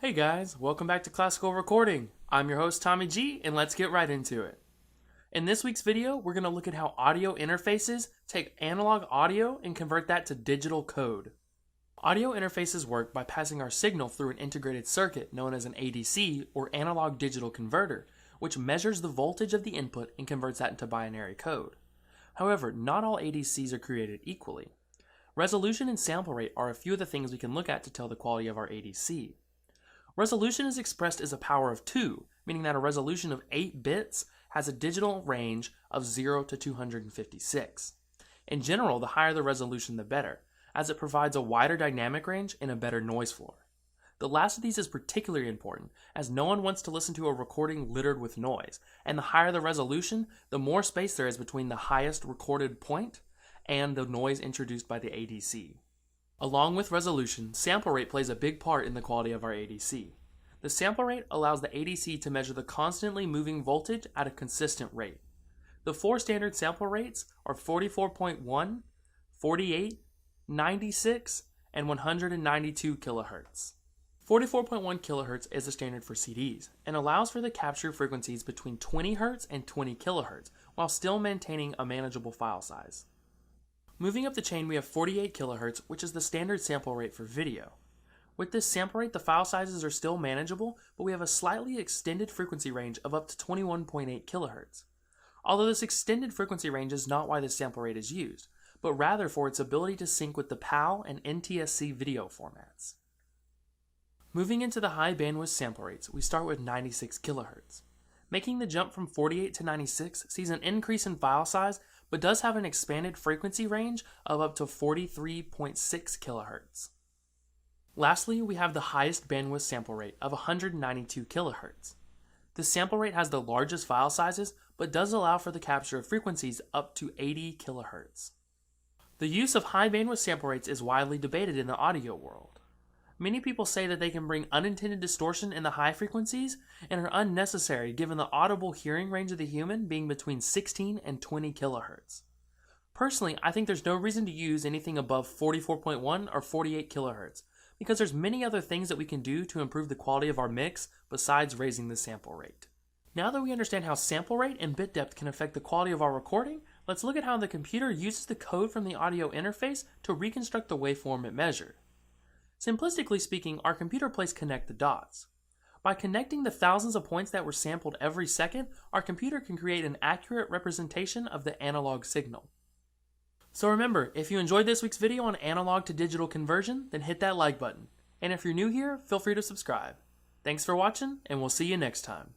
Hey guys, welcome back to Classical Recording. I'm your host Tommy G, and let's get right into it. In this week's video, we're going to look at how audio interfaces take analog audio and convert that to digital code. Audio interfaces work by passing our signal through an integrated circuit known as an ADC, or analog digital converter, which measures the voltage of the input and converts that into binary code. However, not all ADCs are created equally. Resolution and sample rate are a few of the things we can look at to tell the quality of our ADC. Resolution is expressed as a power of 2, meaning that a resolution of 8 bits has a digital range of 0 to 256. In general, the higher the resolution the better, as it provides a wider dynamic range and a better noise floor. The last of these is particularly important, as no one wants to listen to a recording littered with noise, and the higher the resolution, the more space there is between the highest recorded point and the noise introduced by the ADC. Along with resolution, sample rate plays a big part in the quality of our ADC. The sample rate allows the ADC to measure the constantly moving voltage at a consistent rate. The 4 standard sample rates are 44.1, 48, 96, and 192 kHz. 44.1 kHz is the standard for CDs and allows for the capture frequencies between 20 Hz and 20 kHz while still maintaining a manageable file size. Moving up the chain, we have 48 kHz, which is the standard sample rate for video. With this sample rate, the file sizes are still manageable, but we have a slightly extended frequency range of up to 21.8 kHz. Although this extended frequency range is not why this sample rate is used, but rather for its ability to sync with the PAL and NTSC video formats. Moving into the high bandwidth sample rates, we start with 96 kHz. Making the jump from 48 to 96 sees an increase in file size, but does have an expanded frequency range of up to 43.6 kHz. Lastly, we have the highest bandwidth sample rate of 192 kHz. This sample rate has the largest file sizes, but does allow for the capture of frequencies up to 80 kHz. The use of high bandwidth sample rates is widely debated in the audio world. Many people say that they can bring unintended distortion in the high frequencies and are unnecessary given the audible hearing range of the human being between 16 and 20 kHz. Personally, I think there's no reason to use anything above 44.1 or 48 kHz because there's many other things that we can do to improve the quality of our mix besides raising the sample rate. Now that we understand how sample rate and bit depth can affect the quality of our recording, let's look at how the computer uses the code from the audio interface to reconstruct the waveform it measured. Simplistically speaking, our computer plays connect the dots. By connecting the thousands of points that were sampled every second, our computer can create an accurate representation of the analog signal. So remember, if you enjoyed this week's video on analog to digital conversion, then hit that like button. And if you're new here, feel free to subscribe. Thanks for watching, and we'll see you next time.